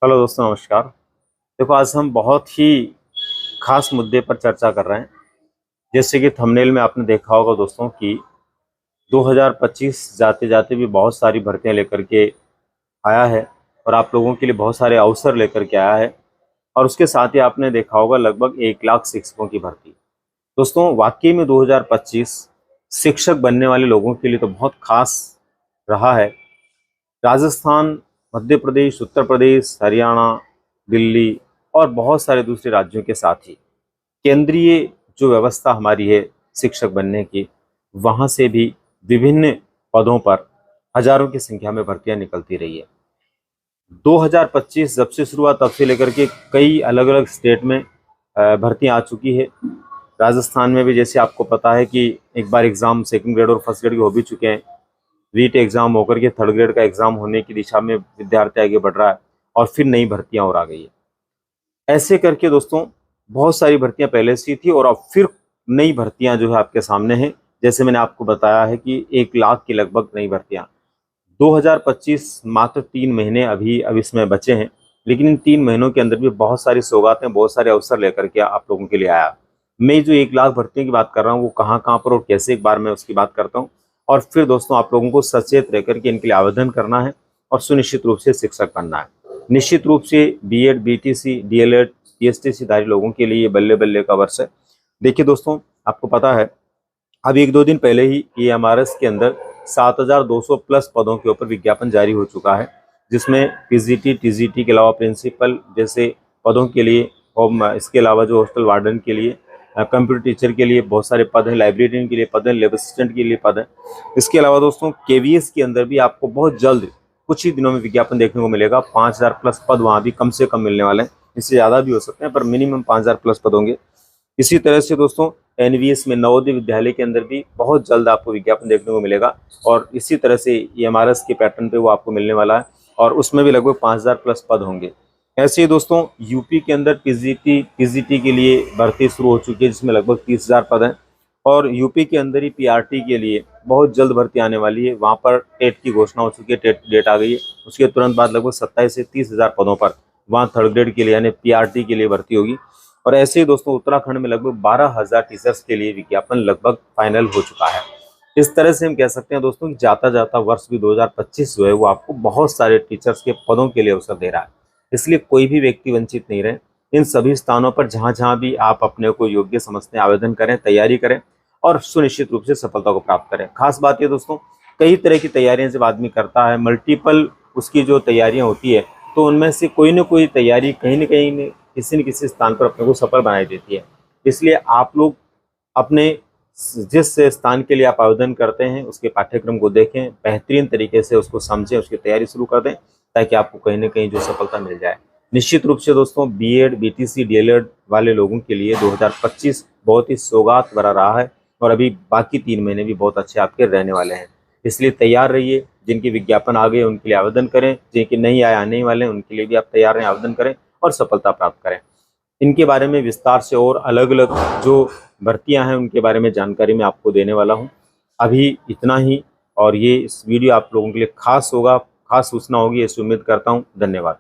Hello दोस्तों, नमस्कार। देखो, आज हम बहुत ही खास मुद्दे पर चर्चा कर रहे हैं। जैसे कि थंबनेल में आपने देखा होगा दोस्तों कि 2025 जाते जाते भी बहुत सारी भर्तियां लेकर के आया है और आप लोगों के लिए बहुत सारे अवसर लेकर के आया है। और उसके साथ ही आपने देखा होगा लगभग 1 लाख शिक्षकों की भर्ती। दोस्तों, वाकई में 2025 शिक्षक बनने वाले लोगों के लिए तो बहुत खास रहा है। राजस्थान, मध्य प्रदेश, उत्तर प्रदेश, हरियाणा, दिल्ली और बहुत सारे दूसरे राज्यों के साथ ही केंद्रीय जो व्यवस्था हमारी है शिक्षक बनने की, वहाँ से भी विभिन्न पदों पर हजारों की संख्या में भर्तियां निकलती रही है। 2025 जब से शुरू हुआ तब से लेकर के कई अलग अलग स्टेट में भर्तियां आ चुकी है। राजस्थान में भी जैसे आपको पता है कि एक बार एग्ज़ाम सेकंड ग्रेड और फर्स्ट ग्रेड के हो भी चुके हैं। रीट एग्ज़ाम होकर के थर्ड ग्रेड का एग्ज़ाम होने की दिशा में विद्यार्थी आगे बढ़ रहा है और फिर नई भर्तियां और आ गई है। ऐसे करके दोस्तों बहुत सारी भर्तियां पहले से ही थी और अब फिर नई भर्तियां जो है आपके सामने हैं। जैसे मैंने आपको बताया है कि 1 लाख की लगभग नई भर्तियां। 2025 मात्र 3 महीने अभी अब इसमें बचे हैं, लेकिन इन 3 महीनों के अंदर भी बहुत सारी सौगातें, बहुत सारे अवसर लेकर के आप लोगों के लिए आया। मैं जो 1 लाख भर्तियों की बात कर रहा हूँ वो कहाँ कहाँ पर और कैसे, एक बार मैं उसकी बात करता हूँ। और फिर दोस्तों आप लोगों को सचेत रह करके इनके लिए आवेदन करना है और सुनिश्चित रूप से शिक्षक बनना है। निश्चित रूप से बीएड, बीटीसी, डीएलएड, पीएचडीसी धारी लोगों के लिए ये बल्ले बल्ले का वर्ष है। देखिए दोस्तों, आपको पता है अब 1-2 दिन पहले ही एएमआरएस के अंदर 7,200 प्लस पदों के ऊपर विज्ञापन जारी हो चुका है, जिसमें पीजीटी, टीजीटी के अलावा प्रिंसिपल जैसे पदों के लिए और इसके अलावा जो हॉस्टल वार्डन के लिए, कंप्यूटर टीचर के लिए बहुत सारे पद हैं, लाइब्रेरियन के लिए पद हैं, लैब असिस्टेंट के लिए पद हैं। इसके अलावा दोस्तों केवीएस के अंदर भी आपको बहुत जल्द कुछ ही दिनों में विज्ञापन देखने को मिलेगा। 5,000 प्लस पद वहाँ भी कम से कम मिलने वाले हैं। इससे ज़्यादा भी हो सकते हैं पर मिनिमम 5,000 प्लस पद होंगे। इसी तरह से दोस्तों एनवीएस में, नवोदय विद्यालय के अंदर भी बहुत जल्द आपको विज्ञापन देखने को मिलेगा और इसी तरह से एमआरएस के पैटर्न पे वो आपको मिलने वाला है और उसमें भी लगभग 5,000 प्लस पद होंगे। ऐसे ही दोस्तों यूपी के अंदर पीजीटी के लिए भर्ती शुरू हो चुकी है, जिसमें लगभग 30,000 पद हैं। और यूपी के अंदर ही पीआरटी के लिए बहुत जल्द भर्ती आने वाली है। वहाँ पर टेट की घोषणा हो चुकी है, टेट की डेट आ गई है। उसके तुरंत बाद लगभग 27 से 30,000 पदों पर वहाँ थर्ड ग्रेड के लिए यानी पीआरटी के लिए भर्ती होगी। और ऐसे ही दोस्तों उत्तराखंड में लगभग 12,000 टीचर्स के लिए विज्ञापन लगभग फाइनल हो चुका है। इस तरह से हम कह सकते हैं दोस्तों कि जाता जाता वर्ष भी 2025 जो है वो आपको बहुत सारे टीचर्स के पदों के लिए अवसर दे रहा है। इसलिए कोई भी व्यक्ति वंचित नहीं रहे। इन सभी स्थानों पर जहाँ जहाँ भी आप अपने को योग्य समझते हैं आवेदन करें, तैयारी करें और सुनिश्चित रूप से सफलता को प्राप्त करें। खास बात ये दोस्तों, कई तरह की तैयारियां जब आदमी करता है, मल्टीपल उसकी जो तैयारियां होती है, तो उनमें से कोई ना कोई तैयारी कहीं ना कहीं किसी न किसी स्थान पर अपने को सफल बनाई देती है। इसलिए आप लोग अपने जिस स्थान के लिए आप आवेदन करते हैं उसके पाठ्यक्रम को देखें, बेहतरीन तरीके से उसको समझें, उसकी तैयारी शुरू कर दें ताकि आपको कहीं ना कहीं जो सफलता मिल जाए। निश्चित रूप से दोस्तों बीएड, बीटीसी, डीएलएड वाले लोगों के लिए 2025 बहुत ही सौगात भरा रहा है और अभी बाकी 3 महीने भी बहुत अच्छे आपके रहने वाले हैं। इसलिए तैयार रहिए। जिनके विज्ञापन आ गए उनके लिए आवेदन करें, जिनके नहीं आए, आने वाले हैं, उनके लिए भी आप तैयार रहें, आवेदन करें और सफलता प्राप्त करें। इनके बारे में विस्तार से और अलग अलग जो भर्तियां हैं उनके बारे में जानकारी मैं आपको देने वाला हूं। अभी इतना ही। और ये इस वीडियो आप लोगों के लिए खास होगा, खास सूचना होगी, ऐसी उम्मीद करता हूं। धन्यवाद।